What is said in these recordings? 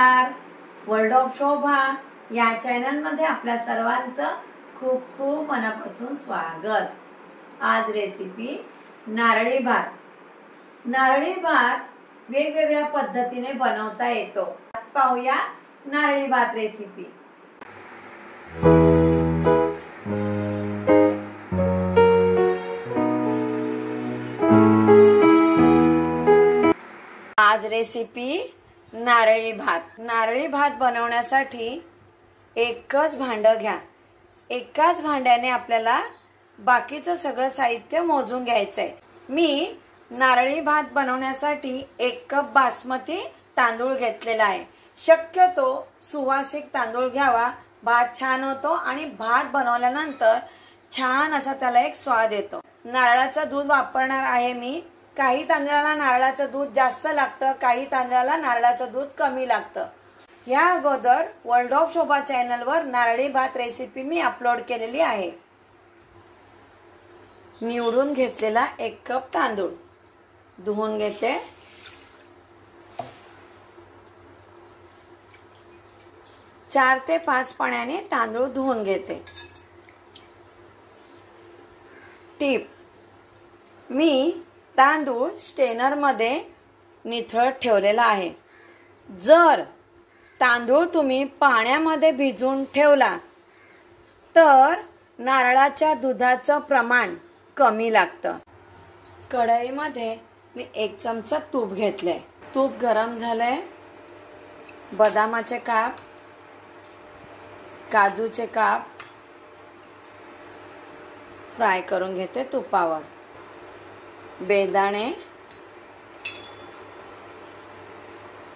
नमस्कार. World of शोभा या चॅनलमध्ये आपल्या सर्वांचं खूप खूप मनापासून स्वागत. आज रेसिपी नारळी भात. नारळी भात वेगवेगळ्या पद्धतीने बनवता येतो. पाहूया नारळी भात रेसिपी. आज रेसिपी नारळी भात. नारळी भात बनवण्यासाठी एकच भांडं घ्या. एकाच भांड्याने आपल्याला बाकीचं सगळं साहित्य मोजून घ्यायचंय. मी नारळी भात बनवण्यासाठी 1 कप बासमती तांदूळ घेतलेला आहे. शक्यतो सुवासिक तांदूळ घ्यावा, भात छान होतो आणि भात बनवल्यानंतर छान असा त्याला एक स्वाद येतो. नारळाचं दूध वापरणार आहे मी. काही तांदळाला नारळाचं दूध जास्त लागतं, काही तांदळाला नारळाचं दूध कमी लागतं. या अगोदर वर्ल्ड ऑफ शोभा चॅनलवर नारळी भात रेसिपी मी अपलोड केलेली आहे. निवडून घेतलेला 1 कप तांदूळ धुवून घेते. चार ते 5 पाण्याने तांदूळ धुवून घेते. टीप: मी तांदूळ स्टेनर मध्ये निथळत ठेवलेला आहे. जर तांदूळ तुम्ही पाण्यामध्ये भिजवून ठेवला तर नारळाच्या दुधाचं प्रमाण कमी लागतं. कढईमध्ये मी 1 चमचा तूप घेतलंय. तूप गरम झालंय. बदामाचे काप, काजूचे काप फ्राय करून घेते तुपावर. बेदाणे,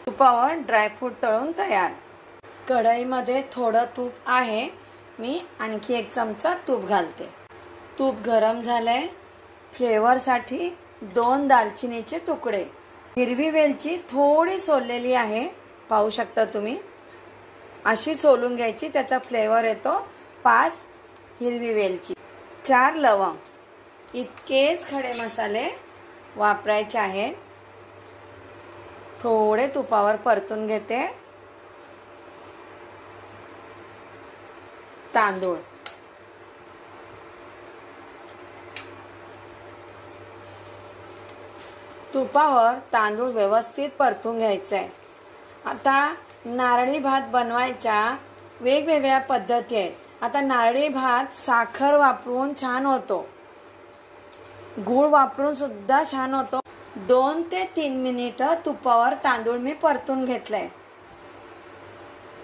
तुपावर ड्रायफ्रूट तळून तयार. कढईमध्ये थोडं तूप आहे. मी आणखी 1 चमचा तूप घालते. तूप गरम झालंय. फ्लेवरसाठी 2 दालचिनीचे तुकडे, हिरवी वेलची थोडी सोललेली आहे, पाहू शकता तुम्ही. अशी सोलून घ्यायची, त्याचा फ्लेवर येतो. 5 हिरवी वेलची, 4 लवंग. इतकेच खडे मसाले वापरायचे आहेत. थोडे तुपावर परतून घेते. तांदूळ, तुपावर तांदूळ व्यवस्थित परतून घ्यायचंय. आता नारळी भात बनवायच्या वेगवेगळ्या पद्धती आहेत. आता नारळी भात साखर वापरून छान होतो, गूळ वापरून सुद्धा छान होतो. 2 ते 3 मिनिटं तुपावर तांदूळ मी परतून घेतलंय.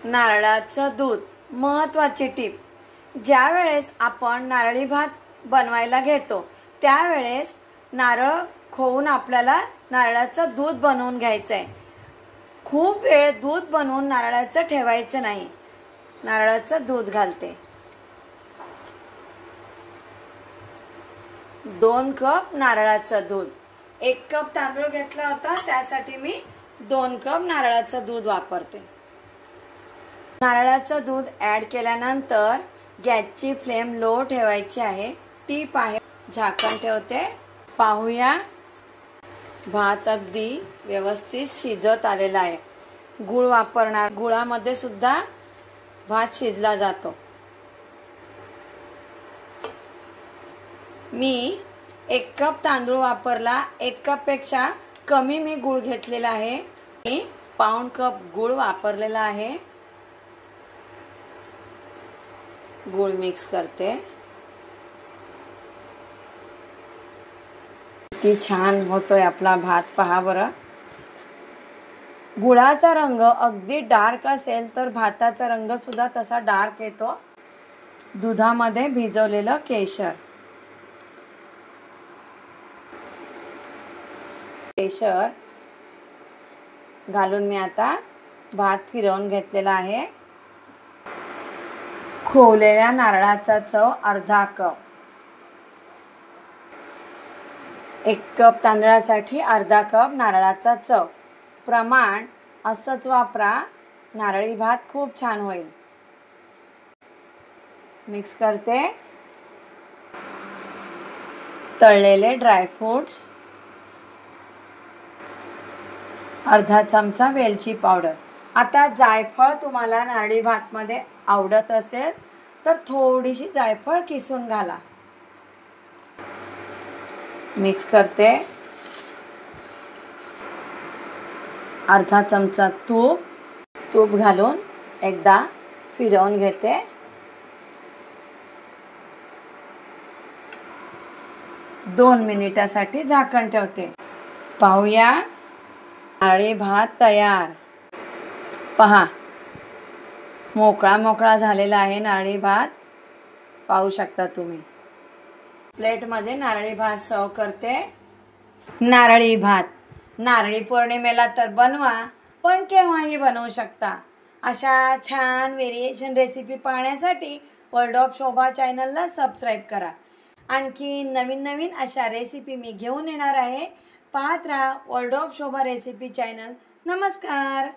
नारळाचं दूध, महत्वाची टीप: ज्या वेळेस आपण नारळी भात बनवायला घेतो त्यावेळेस नारळ खोवून आपल्याला नारळाचं दूध बनवून घ्यायचंय. खूप वेळ दूध बनवून नारळाचं ठेवायचं नाही. नारळाचं दूध घालते. 2 कप नारळाचं दूध. 1 कप तांदूळ घेतला होता, त्यासाठी मी 2 कप नारळाचं दूध वापरते. नारळाचं दूध ऍड केल्यानंतर गॅसची फ्लेम लो ठेवायची आहे. टीप आहे, झाकण ठेवते. पाहूया, भात अगदी व्यवस्थित शिजत आलेला आहे. गूळ वापरणार, गुळामध्ये सुद्धा भात शिजला जातो. मी 1 कप तांदूळ वापरला. 1 कप पेक्षा कमी मी गूळ घेतलेला आहे. मी पाऊण कप गूळ वापरलेला आहे. गूळ मिक्स करते. किती छान होतोय आपला भात, पहा बरं. गुळाचा रंग अगदी डार्क असेल तर भाताचा रंग सुद्धा तसा डार्क येतो. दुधामध्ये भिजवलेलं केशर, केशर घालून मी आता भात फिरवून घेतलेला आहे. खोवलेल्या नारळाचा चव अर्धा कप. 1 कप तांदळासाठी अर्धा कप नारळाचा चव. प्रमाण असंच वापरा, नारळी भात खूप छान होईल. मिक्स करते. तळलेले ड्रायफ्रूट्स, अर्धा चमचा वेलची पावडर. आता जायफळ तुम्हाला नारळी भातमध्ये आवडत असेल तर थोडीशी जायफळ किसून घाला. मिक्स करते. अर्धा चमचा तूप घालून एकदा फिरवून घेते. दोन मिनिटासाठी झाकण ठेवते. पाहूया, नारळी भात तयार. पहा, मोकळा मोकळा झालेला आहे नारळी भात. पाहू शकता तुम्ही. प्लेटमध्ये नारळी भात सर्व करते. नारळी भात नारळी पौर्णिमेला तर बनवा, पण केव्हाही बनवू शकता. अशा छान व्हेरिएशन रेसिपी पाहण्यासाठी वर्ल्ड ऑफ शोभा चॅनलला सबस्क्राईब करा. आणखी नवीन नवीन अशा रेसिपी मी घेऊन येणार आहे. पाहत राहा world of Shobha recipe channel. नमस्कार.